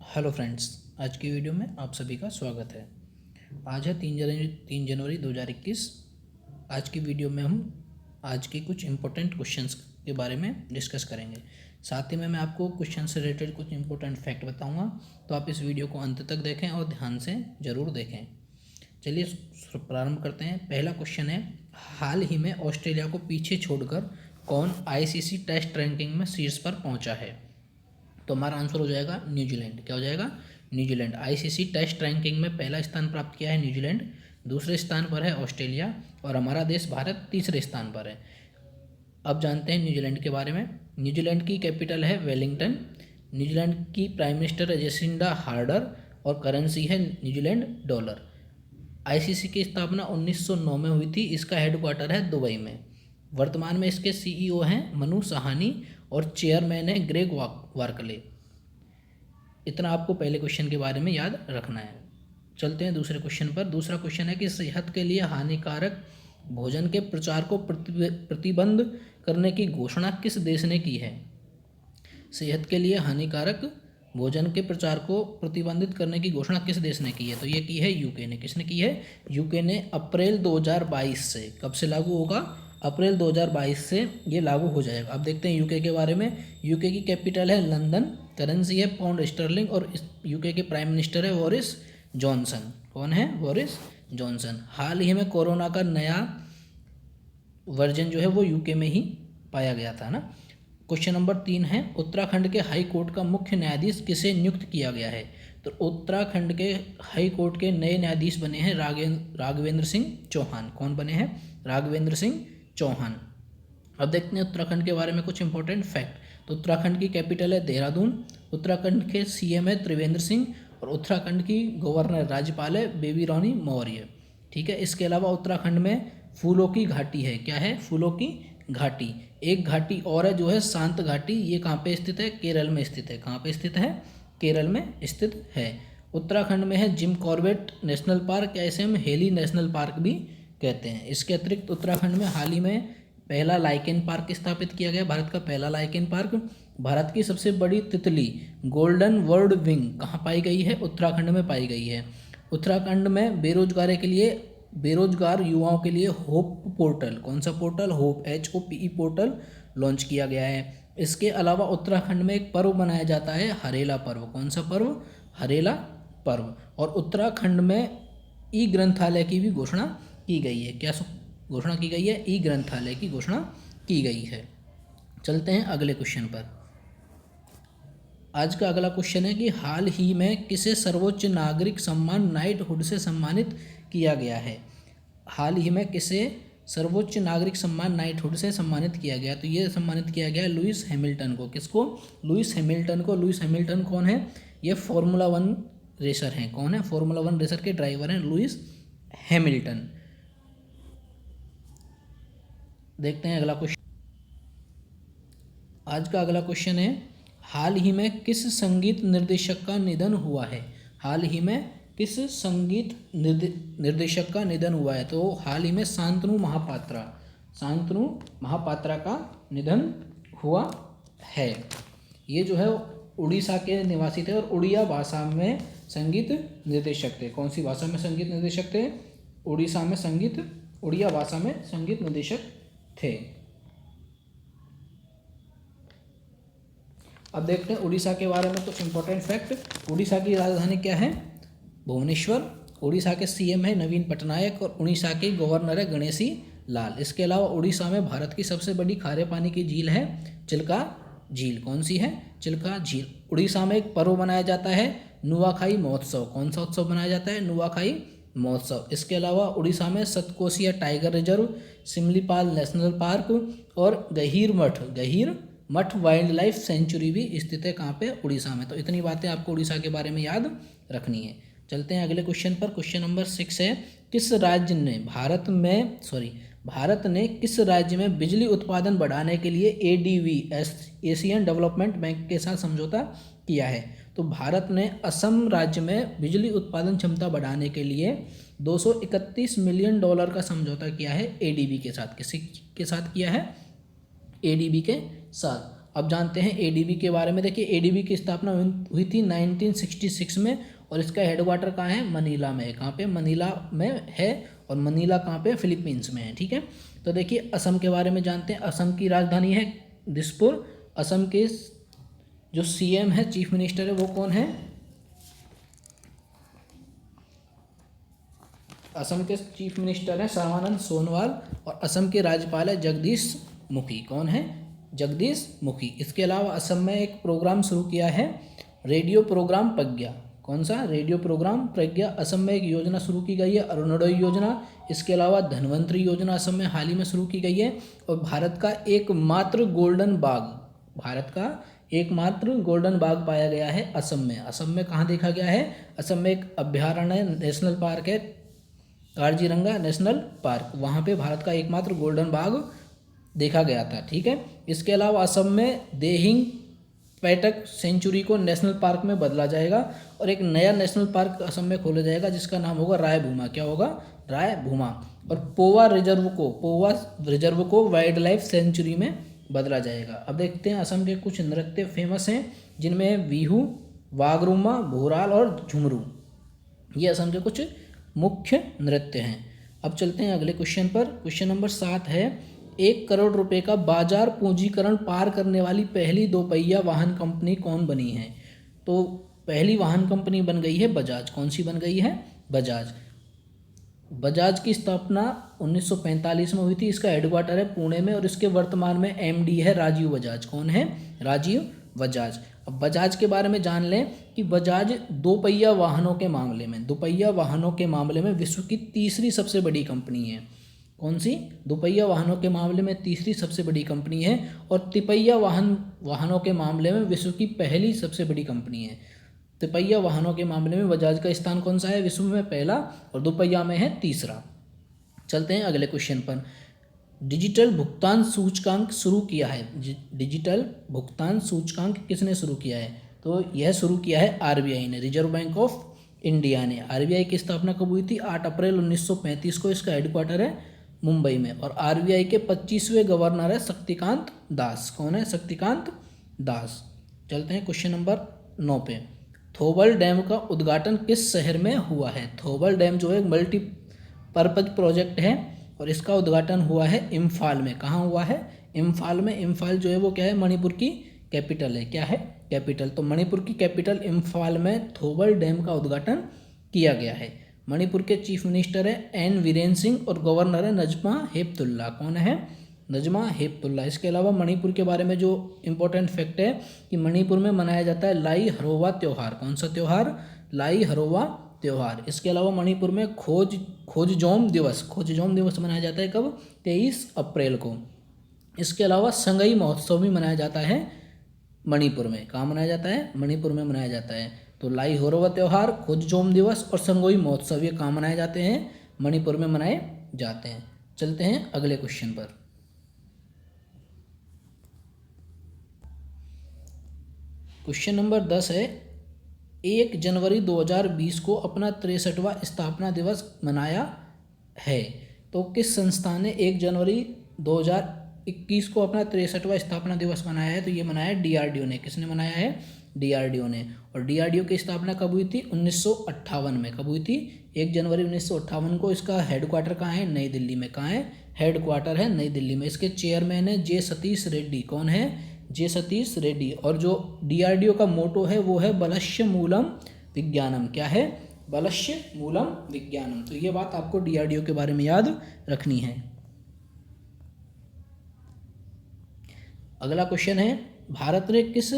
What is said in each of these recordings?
Hello friends, आज की video में आप सभी का स्वागत है। आज है 3 जनवरी 2021। आज की वीडियो में हम आज के कुछ इम्पोर्टेंट क्वेश्चंस के बारे में डिस्कस करेंगे। साथ ही में मैं आपको क्वेश्चन से रिलेटेड कुछ इम्पोर्टेंट फैक्ट बताऊंगा, तो आप इस वीडियो को अंत तक देखें और ध्यान से ज़रूर देखें। चलिए प्रारंभ करते हैं। पहला क्वेश्चन है, हाल ही में ऑस्ट्रेलिया को पीछे छोड़कर कौन आईसीसी टेस्ट रैंकिंग में शीर्ष पर पहुंचा है? तो हमारा आंसर हो जाएगा न्यूजीलैंड। क्या हो जाएगा? न्यूजीलैंड। आईसीसी टेस्ट रैंकिंग में पहला स्थान प्राप्त किया है न्यूजीलैंड, दूसरे स्थान पर है ऑस्ट्रेलिया और हमारा देश भारत तीसरे स्थान पर है। अब जानते हैं न्यूजीलैंड के बारे में। न्यूजीलैंड की कैपिटल है वेलिंगटन। न्यूजीलैंड की प्राइम मिनिस्टर है जेसिंडा हार्डर और करेंसी है न्यूजीलैंड डॉलर। आईसीसी की स्थापना 1909 में हुई थी। इसका हेडक्वार्टर है दुबई में। वर्तमान में इसके सीईओ हैं मनु साहनी और चेयरमैन है ग्रेग वार्कले। इतना आपको पहले क्वेश्चन के बारे में याद रखना है। चलते हैं दूसरे क्वेश्चन पर। दूसरा क्वेश्चन है कि सेहत के लिए हानिकारक भोजन के प्रचार को प्रतिबंध करने की घोषणा किस देश ने की है? सेहत के लिए हानिकारक भोजन के प्रचार को प्रतिबंधित करने की घोषणा किस देश ने की है? तो ये की है यूके ने। किसने की है? यूके ने। अप्रैल 2022 से। कब से लागू होगा? अप्रैल 2022 से ये लागू हो जाएगा। अब देखते हैं यूके के बारे में। यूके की कैपिटल है लंदन, करेंसी है पाउंड स्टर्लिंग और यूके के प्राइम मिनिस्टर है बोरिस जॉनसन। कौन है? Boris Johnson. हाल ही में कोरोना का नया वर्जन जो है वो यूके में ही पाया गया था ना। क्वेश्चन नंबर 3 है, उत्तराखंड के हाई कोर्ट का मुख्य न्यायाधीश किसे नियुक्त किया गया है? तो उत्तराखंड के हाई कोर्ट के नए न्यायाधीश बने हैं राघवेंद्र सिंह चौहान। कौन बने हैं? राघवेंद्र सिंह चौहान। अब देखते हैं उत्तराखंड के बारे में कुछ इंपॉर्टेंट फैक्ट। तो उत्तराखंड की कैपिटल है देहरादून। उत्तराखंड के सीएम है त्रिवेंद्र सिंह और उत्तराखंड की गवर्नर राज्यपाल है बेबी रानी मौर्य। ठीक है। इसके अलावा उत्तराखंड में फूलों की घाटी है। क्या है? फूलों की घाटी। एक घाटी और है जो है शांत घाटी। ये कहाँ पे स्थित है? केरल में स्थित है। कहाँ पे स्थित है? केरल में स्थित है। उत्तराखंड में है जिम कॉर्बेट नेशनल पार्क, या इसे हम हेली नेशनल पार्क भी कहते हैं। इसके अतिरिक्त उत्तराखंड में हाल ही में पहला लाइकेन पार्क स्थापित किया गया। भारत का पहला लाइकेन पार्क। भारत की सबसे बड़ी तितली गोल्डन वर्ड विंग कहाँ पाई गई है? उत्तराखंड में पाई गई है। उत्तराखंड में बेरोजगार युवाओं के लिए होप पोर्टल, कौन सा portal? Hope, HOPE portal launch किया गया है। इसके अलावा उत्तराखंड में एक पर्व मनाया जाता है हरेला पर्व। कौन सा पर्व? हरेला पर्व। और उत्तराखंड में ई ग्रंथालय की भी घोषणा की गई है। क्या घोषणा की गई है? ई ग्रंथालय की घोषणा की गई है। चलते हैं अगले क्वेश्चन पर। आज का अगला क्वेश्चन है कि हाल ही में किसे सर्वोच्च नागरिक सम्मान नाइटहुड से सम्मानित किया गया है? हाल ही में किसे सर्वोच्च नागरिक सम्मान नाइटहुड से सम्मानित किया गया? तो ये सम्मानित किया गया लुइस हैमिल्टन को। किसको? लुइस हैमिल्टन को। लुइस हैमिल्टन कौन है? ये फार्मूला 1 रेसर हैं। कौन है? फार्मूला 1 रेसर के ड्राइवर हैं लुइस हैमिल्टन। देखते हैं अगला क्वेश्चन। आज का अगला क्वेश्चन है, हाल ही में किस संगीत निर्देशक का निधन हुआ है? हाल ही में किस संगीत निर्देशक का निधन हुआ है? तो हाल ही में शांतनु महापात्रा का निधन हुआ है। ये जो है उड़ीसा के निवासी थे और उड़िया भाषा में संगीत निर्देशक थे। कौन सी भाषा में संगीत निर्देशक थे? उड़िया भाषा में संगीत निर्देशक थे। अब देखते हैं उड़ीसा के बारे में कुछ इंपॉर्टेंट फैक्ट। उड़ीसा की राजधानी क्या है? भुवनेश्वर। उड़ीसा के सीएम है नवीन पटनायक और उड़ीसा के गवर्नर है गणेशी लाल। इसके अलावा उड़ीसा में भारत की सबसे बड़ी खारे पानी की झील है चिल्का झील। कौन सी है? चिल्का झील। उड़ीसा में एक पर्व मनाया जाता है नुआखाई महोत्सव। कौन सा उत्सव मनाया जाता है? नुआखाई महोत्सव। इसके अलावा उड़ीसा में Satkosia tiger reserve, Similipal national park और गहीर मठ वाइल्ड लाइफ सेंचुरी भी स्थित है। कहाँ पे? उड़ीसा में। तो इतनी बातें आपको उड़ीसा के बारे में याद रखनी है। चलते हैं अगले क्वेश्चन पर। क्वेश्चन नंबर 6 है, भारत ने किस राज्य में बिजली उत्पादन बढ़ाने के लिए ADB एशियन डेवलपमेंट बैंक के साथ समझौता किया है? तो भारत ने असम राज्य में बिजली उत्पादन क्षमता बढ़ाने के लिए $231 मिलियन का समझौता किया है ADB के साथ। किसी के साथ किया है? ADB के साथ। अब जानते हैं एडीबी के बारे में। देखिए एडीबी की स्थापना हुई थी 1966 में और इसका हेडक्वार्टर कहाँ है? मनीला में है। कहाँ पे? मनीला में है। और मनीला कहाँ पे? फिलीपींस में है। ठीक है, तो देखिए असम के बारे में जानते हैं। असम की राजधानी है दिसपुर। असम के जो सीएम है, चीफ मिनिस्टर है, वो कौन है? असम के चीफ मिनिस्टर हैं सर्बानंद सोनोवाल और असम के राज्यपाल है जगदीश मुखी। कौन है? जगदीश मुखी। इसके अलावा असम में एक प्रोग्राम शुरू किया है, रेडियो प्रोग्राम प्रज्ञा। कौन सा? रेडियो प्रोग्राम प्रज्ञा। असम में एक योजना शुरू की गई है, अरुणोदय योजना। इसके अलावा धन्वंतरी योजना असम में हाल ही में शुरू की गई है। और भारत का एकमात्र गोल्डन बाघ, भारत का एकमात्र गोल्डन बाघ पाया गया है असम में। असम में कहाँ देखा गया है? असम में एक अभ्यारण्य नेशनल पार्क है, काजीरंगा नेशनल पार्क, वहाँ पे भारत का एकमात्र गोल्डन बाघ देखा गया था। ठीक है, इसके अलावा असम में देहिंग पैटक सेंचुरी को नेशनल पार्क में बदला जाएगा और एक नया नेशनल पार्क असम में खोला जाएगा जिसका नाम होगा रायभूमा। क्या होगा? रायभूमा। और पोवा रिजर्व को वाइल्ड लाइफ सेंचुरी में बदला जाएगा। अब देखते हैं असम के कुछ नृत्य फेमस हैं जिनमें बिहू, वागरुमा, भोराल और झुमरू, ये असम के कुछ मुख्य नृत्य हैं। अब चलते हैं अगले क्वेश्चन पर। क्वेश्चन नंबर 7 है, 1 करोड़ रुपए का बाजार पूंजीकरण पार करने वाली पहली दोपहिया वाहन कंपनी कौन बनी है? तो पहली वाहन कंपनी बन गई है बजाज। कौन सी बन गई है? बजाज। बजाज की स्थापना 1945 में हुई थी। इसका हेडक्वार्टर है पुणे में और इसके वर्तमान में एमडी है राजीव बजाज। कौन है? राजीव बजाज। अब बजाज के बारे में जान लें कि बजाज दोपहिया वाहनों के मामले में विश्व की तीसरी सबसे बड़ी कंपनी है। कौन सी? दोपहिया वाहनों के मामले में तीसरी सबसे बड़ी कंपनी है और तिपहिया वाहनों के मामले में विश्व की पहली सबसे बड़ी कंपनी है। तिपहिया वाहनों के मामले में बजाज का स्थान कौन सा है? विश्व में पहला और दोपहिया में है तीसरा। चलते हैं अगले क्वेश्चन पर। डिजिटल भुगतान सूचकांक शुरू किया है। डिजिटल भुगतान सूचकांक किसने शुरू किया है? तो यह शुरू किया है आरबीआई ने, रिजर्व बैंक ऑफ इंडिया ने। आरबीआई की स्थापना कब हुई थी? 8 अप्रैल 1935 को। इसका हेडक्वार्टर है मुंबई में और आरबीआई के 25वें गवर्नर है शक्तिकांत दास। कौन है? शक्तिकांत दास। चलते हैं क्वेश्चन नंबर 9 पे। थोबल डैम का उद्घाटन किस शहर में हुआ है? थोबल डैम जो है मल्टीपर्पज प्रोजेक्ट है और इसका उद्घाटन हुआ है इम्फाल में। कहाँ हुआ है? इम्फाल में। इम्फाल जो है वो क्या है? मणिपुर की कैपिटल है। क्या है? कैपिटल। तो मणिपुर की कैपिटल इम्फाल में थोबल डैम का उद्घाटन किया गया है। मणिपुर के चीफ मिनिस्टर है एन वीरेन सिंह और गवर्नर है नजमा हेपतुल्ला। कौन है? नजमा हेपतुल्ला। इसके अलावा मणिपुर के बारे में जो इम्पोर्टेंट फैक्ट है कि मणिपुर में मनाया जाता है लाई हरोवा त्यौहार। कौन सा त्यौहार? लाई हरोवा त्यौहार। इसके अलावा मणिपुर में खोजजोम दिवस मनाया जाता है। कब? 23 अप्रैल को। इसके अलावा संगई महोत्सव भी मनाया जाता है मणिपुर में। कहाँ मनाया जाता है? मणिपुर में मनाया जाता है। तो लाई हरोवा त्यौहार, खोजजोम दिवस और संगोई महोत्सव ये कहाँ मनाए जाते हैं? मणिपुर में मनाए जाते हैं। चलते हैं अगले क्वेश्चन पर। क्वेश्चन नंबर 10 है, 1 जनवरी 2020 को अपना 63वां स्थापना दिवस मनाया है। तो किस संस्था ने 1 जनवरी 2021 को अपना 63वां स्थापना दिवस मनाया है? तो ये मनाया है डीआरडीओ ने। किसने मनाया है? डीआरडीओ ने। और डीआरडीओ की स्थापना कब हुई थी? 1958 में। कब हुई थी? 1 जनवरी 1958 को। इसका हेडक्वार्टर कहाँ है? नई दिल्ली में। कहाँ है? हेडक्वार्टर है नई दिल्ली में। इसके चेयरमैन है जे सतीश रेड्डी। कौन है? जे सतीश रेड्डी। और जो डीआरडीओ का मोटो है वो है बलश्य मूलम विज्ञानम। क्या है? बलश्य मूलम विज्ञानम। तो ये बात आपको डीआरडीओ के बारे में याद रखनी है। अगला क्वेश्चन है, भारत ने किस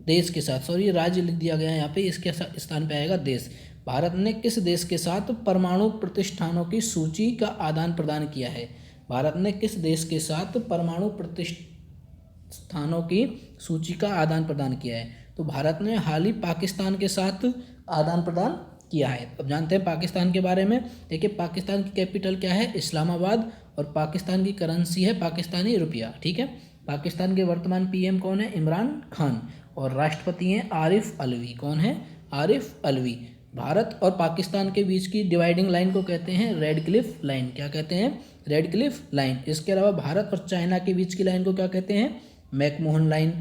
देश के साथ, सॉरी राज्य लिख दिया गया है यहाँ पे, इसके स्थान पे आएगा देश। भारत ने किस देश के साथ परमाणु प्रतिष्ठानों की सूची का आदान प्रदान किया है? भारत ने किस देश के साथ परमाणु प्रतिष्ठानों की सूची का आदान प्रदान किया है? तो भारत ने हाल ही पाकिस्तान के साथ आदान प्रदान किया है। अब जानते हैं पाकिस्तान के बारे में। देखिए पाकिस्तान की कैपिटल क्या है? इस्लामाबाद। और पाकिस्तान की करेंसी है पाकिस्तानी रुपया। ठीक है। पाकिस्तान के वर्तमान पीएम कौन है? इमरान खान। और राष्ट्रपति हैं आरिफ अलवी। कौन है? आरिफ अलवी। भारत और पाकिस्तान के बीच की डिवाइडिंग लाइन को कहते हैं रेड क्लिफ लाइन। क्या कहते हैं? Red Cliff line. इसके अलावा भारत और चाइना के बीच की लाइन को क्या कहते हैं? McMahon line.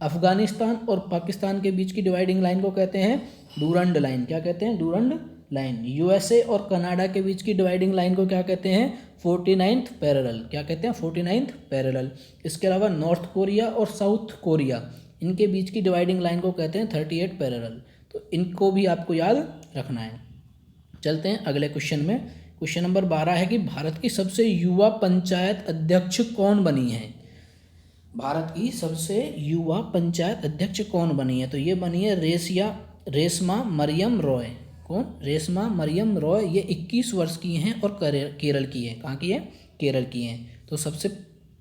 अफगानिस्तान और पाकिस्तान के बीच की डिवाइडिंग लाइन को कहते हैं डूरंड लाइन। क्या कहते हैं? Durand line. यूएसए और कनाडा के बीच की डिवाइडिंग लाइन को क्या कहते हैं? 49th parallel. क्या कहते हैं? 49th parallel. इसके अलावा नॉर्थ कोरिया और साउथ कोरिया, इनके बीच की डिवाइडिंग लाइन को कहते हैं 38 पैरेलल। तो इनको भी आपको याद रखना है। चलते हैं अगले क्वेश्चन में। क्वेश्चन नंबर 12 है कि भारत की सबसे युवा पंचायत अध्यक्ष कौन बनी है? भारत की सबसे युवा पंचायत अध्यक्ष कौन बनी है? तो ये बनी है रेशमा मरियम रॉय। कौन? रेशमा मरियम रॉय। ये 21 वर्ष की हैं और केरल की है। कहाँ की है? केरल की हैं। तो सबसे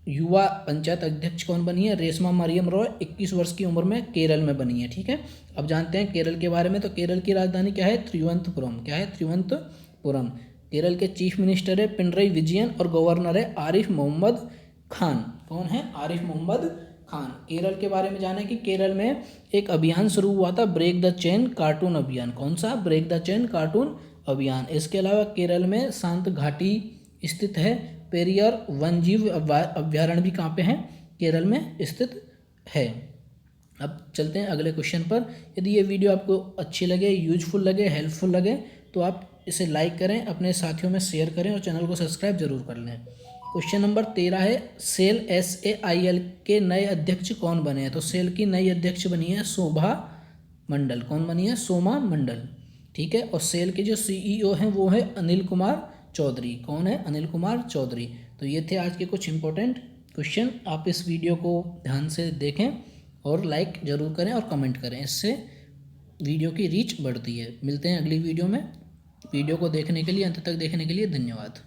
युवा पंचायत अध्यक्ष कौन बनी है? रेशमा मरियम रॉय 21 वर्ष की उम्र में केरल में बनी है। ठीक है, अब जानते हैं केरल के बारे में। तो केरल की राजधानी क्या है? तिरुवनंतपुरम। क्या है? तिरुवनंतपुरम। केरल के चीफ मिनिस्टर है पिनरई विजयन और गवर्नर है आरिफ मोहम्मद खान। कौन है? आरिफ मोहम्मद खान। केरल के बारे में जाने कि केरल में एक अभियान शुरू हुआ था, ब्रेक द चेन कार्टून अभियान। कौन सा? ब्रेक द चेन कार्टून अभियान। इसके अलावा केरल में शांत घाटी स्थित है। पेरियार वन्यजीव अभ्यारण्य भी कहाँ पे है? केरल में स्थित है। अब चलते हैं अगले क्वेश्चन पर। यदि ये वीडियो आपको अच्छी लगे, यूजफुल लगे, हेल्पफुल लगे तो आप इसे लाइक करें, अपने साथियों में शेयर करें और चैनल को सब्सक्राइब जरूर कर लें। क्वेश्चन नंबर 13 है सेल SAIL के नए अध्यक्ष कौन बने हैं? तो सेल की नई अध्यक्ष बनी है शोभा मंडल। कौन बनी है? सोमा मंडल। ठीक है, और सेल के जो CEO हैं वो है अनिल कुमार चौधरी। कौन है? अनिल कुमार चौधरी। तो ये थे आज के कुछ इंपॉर्टेंट क्वेश्चन। आप इस वीडियो को ध्यान से देखें और लाइक ज़रूर करें और कमेंट करें, इससे वीडियो की रीच बढ़ती है। मिलते हैं अगली वीडियो में। वीडियो को देखने के लिए, अंत तक देखने के लिए धन्यवाद।